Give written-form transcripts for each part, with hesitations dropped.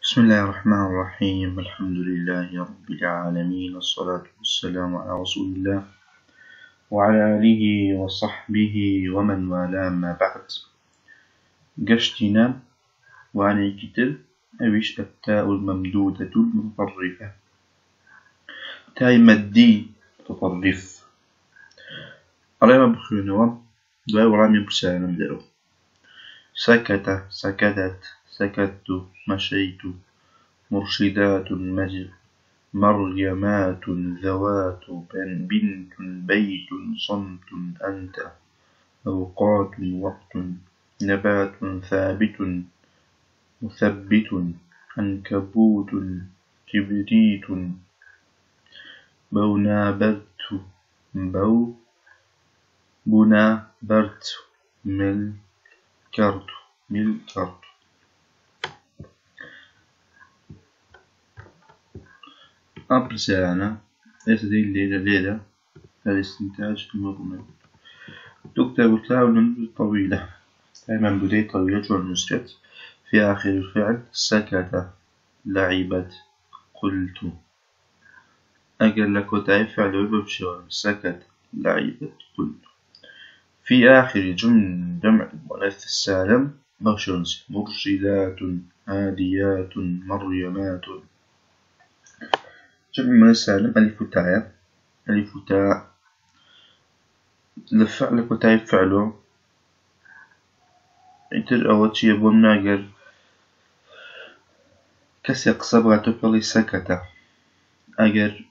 بسم الله الرحمن الرحيم. الحمد لله رب العالمين، والصلاة والسلام على رسول الله وعلى آله وصحبه ومن والاه، ما بعد. قشتنا وعن الكتاب أويش التاء الممدودة المتطرفة، تاء مدي متطرف. علينا بخيرنا دعاء ورامي برسالة نديرو. سكت، سكتت، سكت، مشيت، مرشدات، مريمات، ذوات، بنت، بيت، صمت، أنت، أوقات، وقت، نبات، ثابت، مثبت، عنكبوت، كبريت، بونابرت، بونابرت، ملكرت، أبرسانا ليس دي الليلة الاستنتاج المضمن. تكتب تاء طويلة، دائما بداية طويلة والمسجد في آخر الفعل. سكت، لعبت، قلت. أقل لك وتعي فعل وبشوار. سكت، لعبت، قلت. في آخر جمع المؤنث السالم بغشونس. مرشدات، هاديات، مريمات. جمع المؤنث السالم ألف تاء، ألف تاء. لفعل كتاي فعله إنتر أول شيء بمناجر كسي قصبغة تقولي سكت. أجر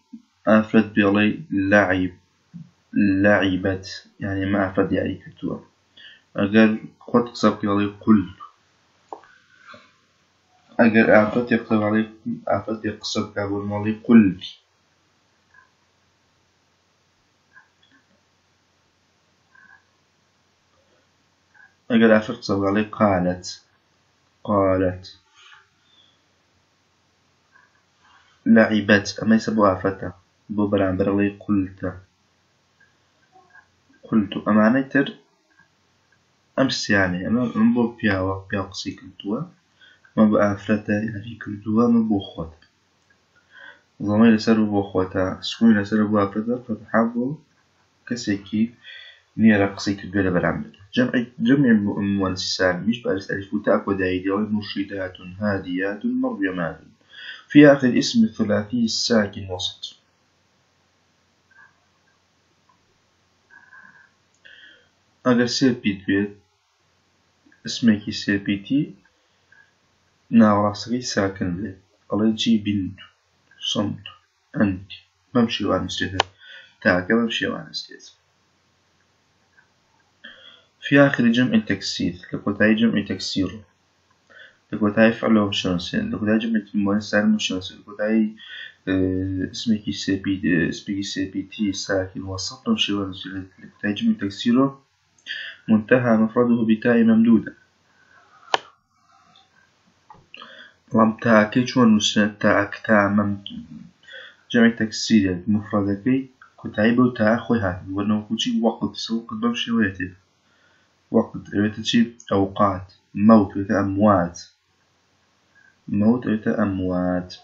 أفرد بيولي لعب، لعبت، يعني ما أفرد يعني كتوه. أجر قد قصب بيولي قل. أجر أفرد يقصب علي، أفرد يقصب كابول مالي قل. أجر أفرد قصب علي قالت، قالت. لعبت أما يسبوا أفتا بوبران برلي قلت، قلت. أما نيتر أمس يعني أما نبو بيا قصي كنتوا ما بقى أفرتا يعني كنتوا ما بوخوت ضمير سر بوخوتا سكون سر بو أفرتا فتحابو كسيكي نيرا قصي كبيرة بالعمل. جمع المؤنث السالم مش بأرس ألف وتاء ودايد مرشدات، هاديات، مريمات. في آخر اسم الثلاثي الساكن وسط. أجر سيربيت بيت اسمك سيربيتي ناوراسكي ساكن بيت الله يجي بنت، صمت، أنت. ممشي وعن استيث تاك ممشي وعن استيث. في آخر جمع تكسير لقطعي جمع تكسير لقطعي فعله شانسين لقطعي جمع المؤنث السالم شانسين لقطعي اسمك سيبيتي ساكن وسط ممشي وعن استيث لقطعي جمع تكسيره منتهى مفرده بتاء ممدودة. لم تاكي شون نسنة تاك تا جمع تكسير مفردكي كتعيبه تا أخوي هات وأنه كتشي وقت سوق بمشي ويتي وقت ويتشي أوقات. موت ويتا أموات، موت ويتا أموات.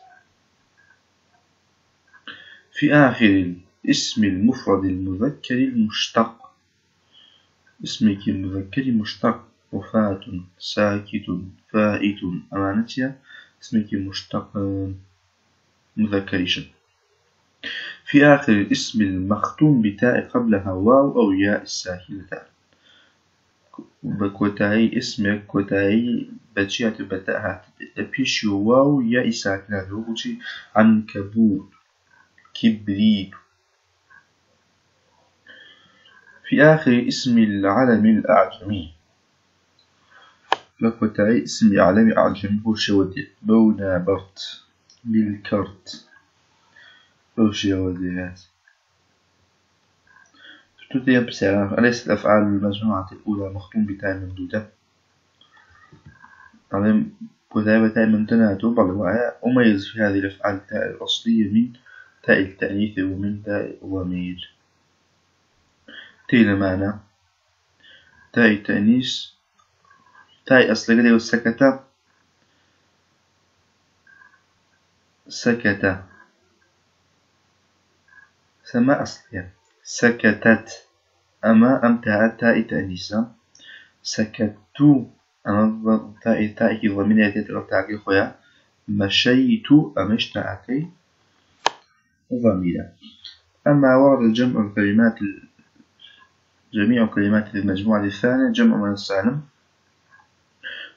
في آخر اسم المفرد المذكر المشتق اسمك المذكر مشتق. وفاة، ساكت، فائت. أمانتها اسمك مشتق مذكريش. في آخر الاسم المختوم بتاء قبلها واو أو ياء الساكنتان. بكوتاي اسمك كوتاي بتشيات بتاءها بيش واو ياء الساكنتان. وقولي عنكبوت، كبريت. في آخر اسم العلم الأعجمي لكوتاي اسم علم أعجمي هو شودي. بونابرت، ملكرت، هو شوديات. تبتدي بسرعة. أليست الأفعال المجموعة الأولى مختوم بتاء ممدودة؟ علم كتابة تاء ممتنعة بالرواية. أميز في هذه الأفعال التاء الأصلية من تاء التأنيث ومن تاء الضمير. تيل معنى تاء التأنيث تاء أصلية والسكتة سكت سما أصلية سكتت أما أم تاء تأنيسا سكت أما تاء ضمير تاء خويا مشيت أمش تاء ضميرا. أما ورد الجمع الكلمات جميع كلمات المجموعة الثانية جمع من السالم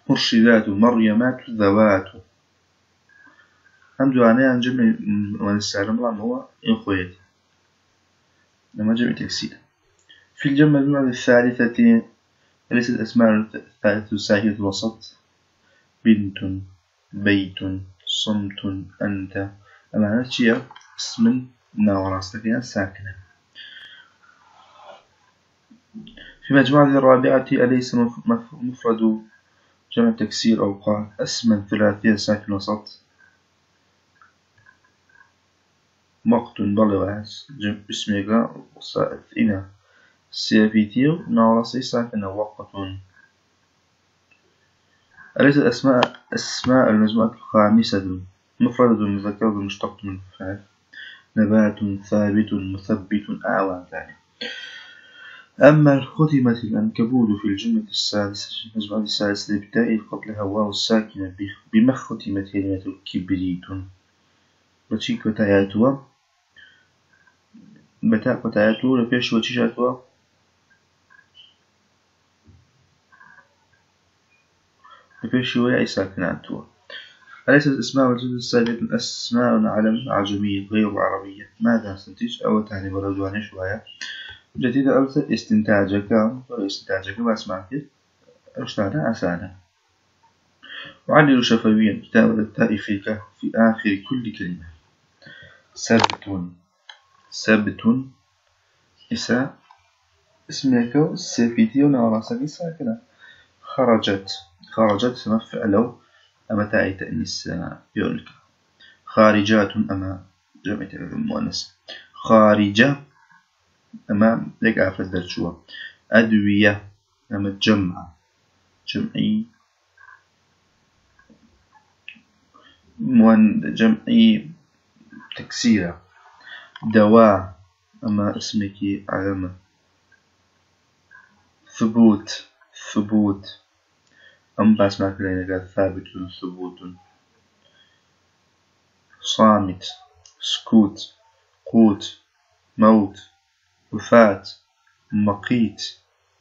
مرشدات مريمات ذوات هم دعاني جمع من السالم طبعا هو إخوات لما جمع تكسير. في الجمع المجموعة الثالثة ليست أسماء الثالثة ساكنة الوسط بنت بيت صمت أنت أما هذا اسم ناوراستك ساكنة. في مجموعة الرابعة أليس مفرد جمع تكسير أو قال اسما ثلاثية ساكن وسط مقت بلواس جمع اسمك وصائفين سيفيتيو ناوراسي ساكن وقت. أليس أسماء المجموعة الخامسة مفرد مذكر مشتق من فعل نبات ثابت مثبت أعوان ذلك. أما ختمة العنكبوت في الجملة السادسة المجموعة السادسة بالتاء قبلها واو الساكنة بما ختمت كلمة كبريت وشيك وتاياتوا بتاء وتاياتوا لفيش وشيشاتوا لفيش ويا ساكناتوا. أليست الأسماء والجملة السابقة أسماء علم عجمية غير عربية ماذا نستنتج أو تعني بردواني شوية جديدة أوثر استنتاجك واسمعك أشتعنا أسانا. وعلل شفويا كتابة التاء في آخر كل كلمة سبت إساء اسمك السفيتي ونوراسك ساكنة. خرجت سمفعلو أما تاء تأنيس يولك خارجات أما جمع المؤنث خارجة أما لك أفدر شو أدوية أما جمعي جمعي تكسيرة دواء أما اسمك علامة ثبوت أم باسمع كلينا قال ثابت ثبوت صامت سكوت قوت موت وفات مقيت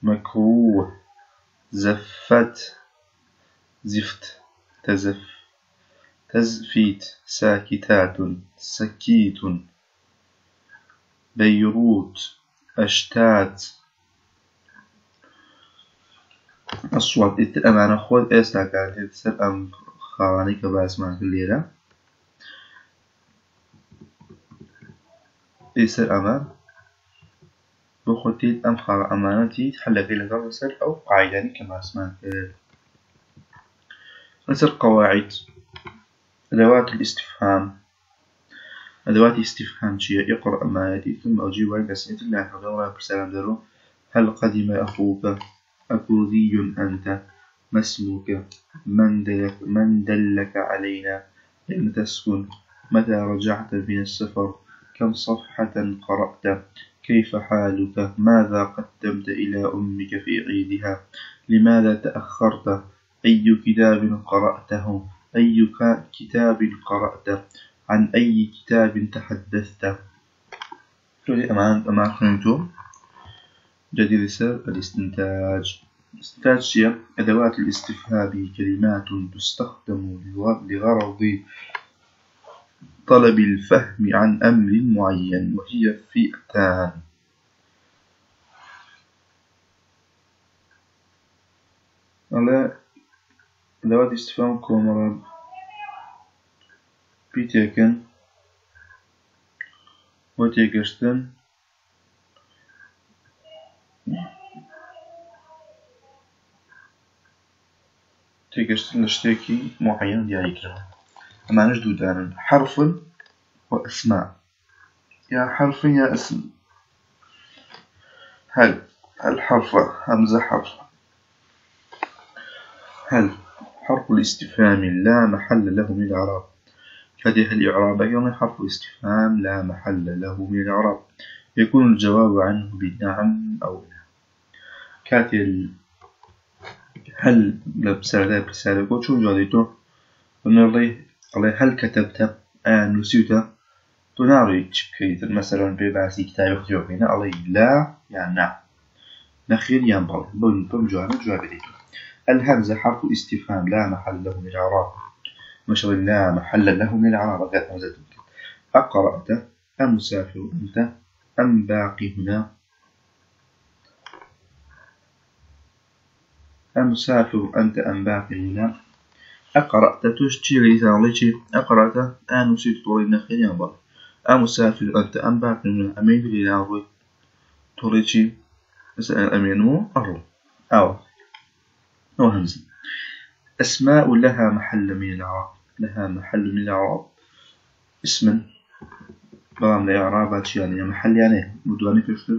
مكروه زفت تزفيت ساكتات سكيت بيروت أشتات أصوات الأمانة خود إستاكار تسر أم خالاني كباس مع كليرة يسر أمان بخوتيت أم خال أمانتي تحلق إلى غرسل أو قاعداني كما اسمان كليرة. نسر قواعد أدوات الاستفهام أدوات الاستفهام شيء اقرأ ما يأتي ثم أجيب عن أسئلة الله حضر برسالة درو هل قدم أخوك أكردي أنت ما اسمك من دلك علينا أين تسكن متى رجعت من السفر كم صفحة قرأت كيف حالك ماذا قدمت إلى أمك في عيدها لماذا تأخرت أي كتاب قرأته أي كتاب قرأت عن أي كتاب تحدثت. أما كنتم جديد سر الاستنتاج شيء أدوات الاستفهام كلمات تستخدم لغرض طلب الفهم عن أمر معين وهي فئتان. على أدوات الاستفهام كومرا بيتيكن وتيكشتن لشتاكي معين يعني كلمة أما نجدو دانا حرف وأسماء يا حرف يا اسم هل حرف همزة حرف هل حرف الاستفهام لا محل له من الإعراب فده الإعراب يعني حرف استفهام لا محل له من الإعراب، يكون الجواب عنه بنعم أو لا. كاتل هل لبسالة برسالة شو جاديتو ونرضي الله هل كتبت نسيت تناري كيت مثلا في بعض كتاب يكتبين الله لا يعني نعم نخير ينبغي بمجرد جواب الهمزة حرف استفهام لا محل له من الإعراب، مشغل لا محل له من الإعراب. أقرأت أم مسافر أنت أم باقي هنا؟ أم مسافر أنت أم باقي هنا؟ أقرأت تشتري ثالثي أقرأت أن نسيت طول النخيل ينبغي أم مسافر أنت أم باقي هنا أمين في الأرض توريتشي مثلا أمينه أرض أو همزة. أسماء لها محل من الإعراب، لها محل من الإعراب اسم برام الإعرابات يعني محل يعني مدواني كشتر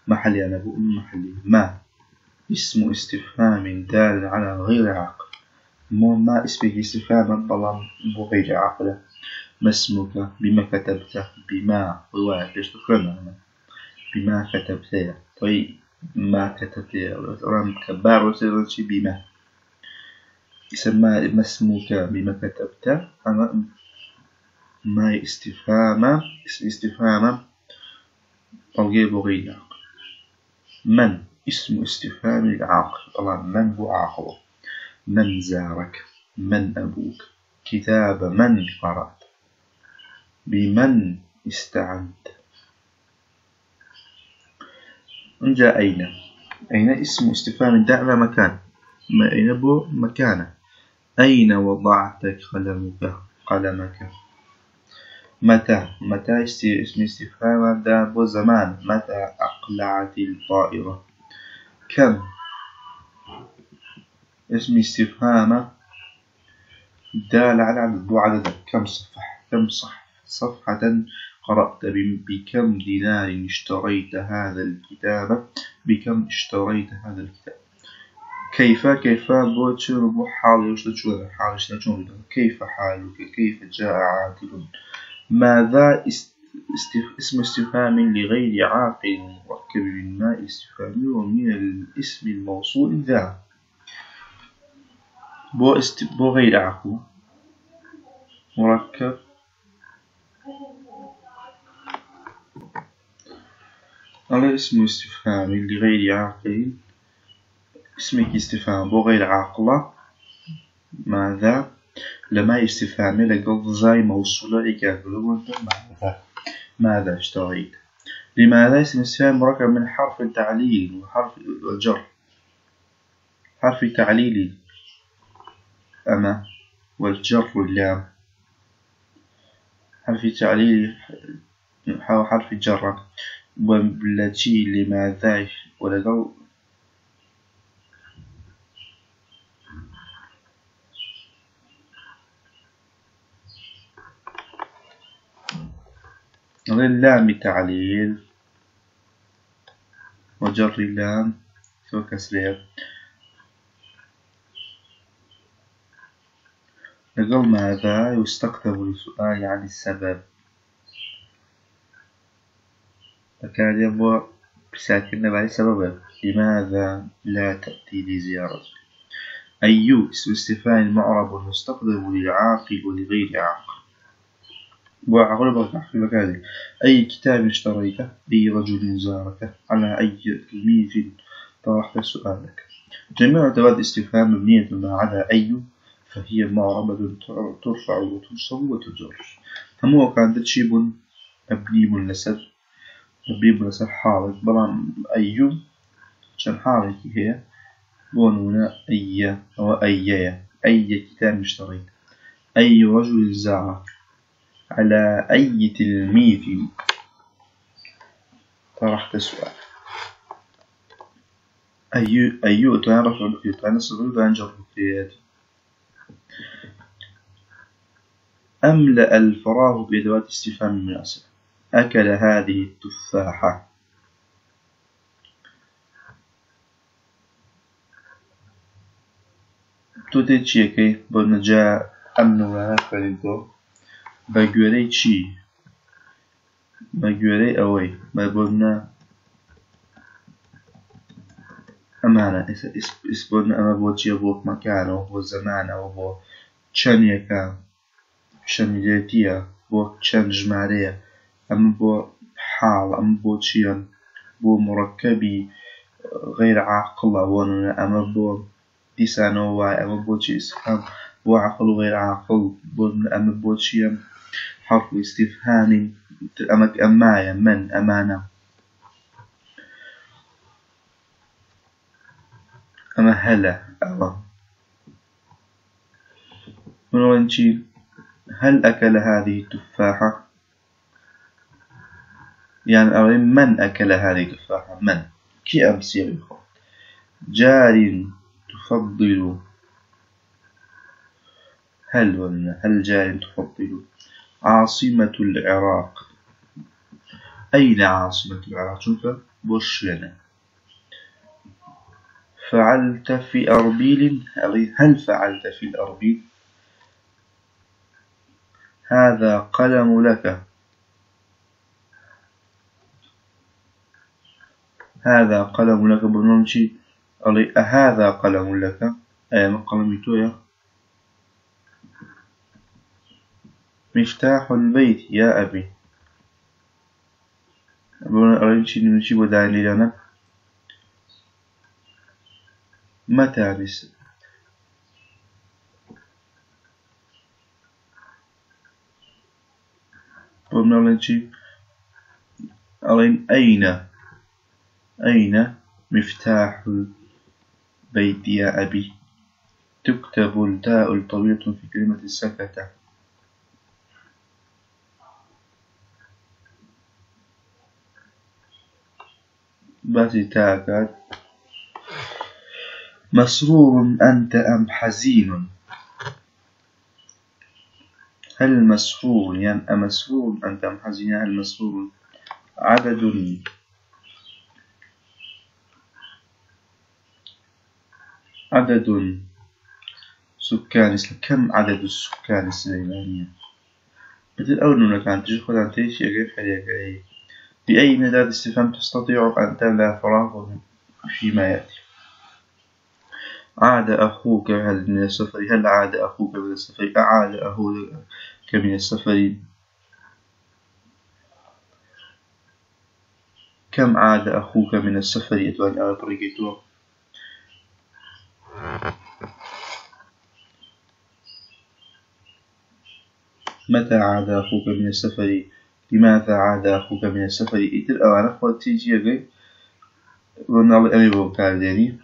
محل يعني بأم محلي. ما اسم استفهام دال على غير عاقل، مو ما اسمه استفهام برام بغير عاقل. ما اسمك بما كتبت بما رواية كشتر بما كتبت طيب ما كتبت رام كبار وسيرتي بما يسمى ما اسمك بما كتبت أما ما استفهام اسم استفهام طويل بغير عاقل. من اسم استفهام العاقل طبعا من هو عاقل. من زارك من أبوك كتاب من قرأت بمن استعنت. نجا أين أين اسم استفهام دائما مكان ما أين بو مكانه. أين وضعت قلمك متى متى اسم استفهام دابو زمان متى أقلعت الطائرة. كم اسم استفهام دال على عدد عددا كم صفحة قرأت بكم دينار اشتريت هذا الكتاب بكم اشتريت هذا الكتاب. كيف بو حال يشتشون حال يشتشون كيف حالك كيف جاء عادل. ماذا اسم استفهام لغير عاقل مركب من ماء استفهامي ومن الاسم الموصول ذا. بو غير عاقل مركب على اسم استفهام لغير عاقل اسمك استفهام بو غير عاقلة. ماذا لما استفهام لقل زي موصولة إجابة ماذا اشتريت. لماذا اسم استفهام مركب من حرف التعليل وحرف الجر. حرف التعليل أما والجر اللام حرف التعليل حرف الجر والتي لماذا ولقل اللام التعليل وجر اللام سوى كسرها لقل ماذا يستخدم للسؤال عن السبب فكان يبقى بساكن بعد سبب. لماذا لا تأتي لزيارتك. أي اسم استفهام معرب مستخدم للعاقل ولغير عاقل. وعقل بقى في مكانه. أي كتاب اشتريته أي رجل زارك على أي تلميذ طرحت سؤالك. جميع أدوات استفهام مبنية ما عدا أي فهي معربة ترفع وتنصب وتجر. هم كان تشيب مبني منسب مبني منسب حالك بلان أي عشان حالك هي بونونا أي أو أي كتاب اشتريت أي رجل زارك على أي تلميذ طرحت سؤال. أي تعرف تنصب وتنجر في أملأ الفراغ بأدوات استفهام مناسبة. أكل هذه التفاحة. تتجي كيف بنجاء أمن وفريدو بقولي شي بقولي أوي ما بقولنا أمانة إسبوعنا أما بوجي بوك مكان أو بو زمان أو بو چەند یەکە چەندێتیە بۆ چەند ژمارەیە ئەمە بۆ حاڵ ئەمە بۆ چییە بۆ مڕەکەبی غەیر عاقڵە ئەمە بۆ دیسانەوە وایە ئەمە بۆچی ئیسفهام بۆ عاقڵ و غەیر عاقڵ ئەمە بۆ چییە حرف استفهامی ئەمە ئەمایە من ئەمانە ئەمە هەلە ئەوە ونوانشي هل أكل هذه التفاحة يعني من أكل هذه التفاحة من كي أمسي جار تفضل هل جار تفضل عاصمة العراق أين عاصمة العراق شوف بوشينا فعلت في أربيل هل فعلت في الأربيل هذا قلم لك هذا قلم لك برنامجي هذا قلم لك أي من قلمي تويا مفتاح البيت يا أبي برنامجي نمشي وداني لنا متى بس برنامجي أين مفتاح البيت يا أبي تكتب التاء الطويلة في كلمة السكتة باتي تاكاد مسرور أنت أم حزين هل مسرور يعني أمسرور أنت أم حزين هل مسرور عدد سكان كم عدد السكان السليمانية مثل أول كانت تجي خد عن تيشي غير حريقة بأي مدى استفهام تستطيع أن تملأ فراغه فيما يأتي عاد أخوك من السفر هل عاد أخوك من السفر أعاد أخوك من السفر كم عاد أخوك من السفر أتواني على طريقته متى عاد أخوك من السفر لماذا عاد أخوك من السفر إتر أوانا خود تيجي غير ونالي أمي بو كارديني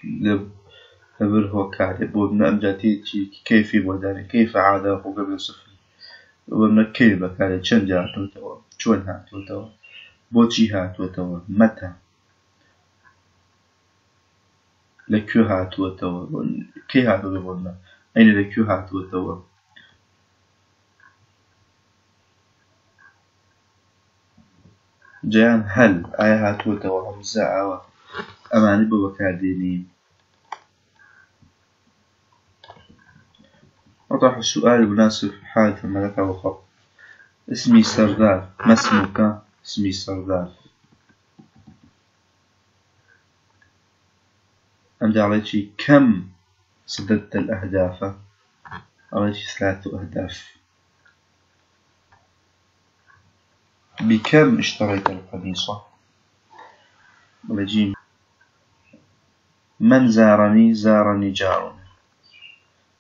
لبر هو كارد بودنا أمجاتي كيف بوداني كيف عاد أخوك من السفر ومن كيف بكارد چند جاتو توا چون هاتو توا بوچي هاتو توا متى لكيو هاتو توا كي هاتو بودنا أين لكيو هاتو توا جان هل آيات وهمزة أماني بوكاديني أطرح السؤال المناسب في حالة الملك وخط اسمي سردار ما اسمك؟ اسمي سردار عندي عليك كم سددت الأهداف؟ عليك 3 أهداف بكم اشتريت القميص؟ ولجيم من زارني؟ زارني جار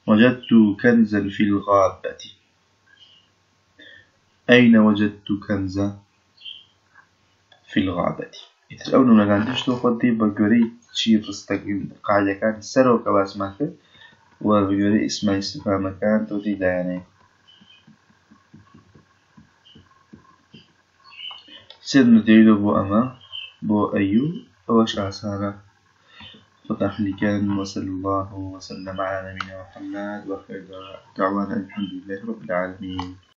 وجدت كنزا في الغابة أين وجدت كنزا في الغابة يتسألون لك تشتو قدي بقري شيء رستقل قاعدة كان سرو كواس ماك وبقري اسمه استفهام كان تودي يعني سيدنا ديلو بو أما بو أيو أوش عسارة فتح لي كان وصلى الله وسلم على نبينا محمد وخير دعوانا الحمد لله رب العالمين.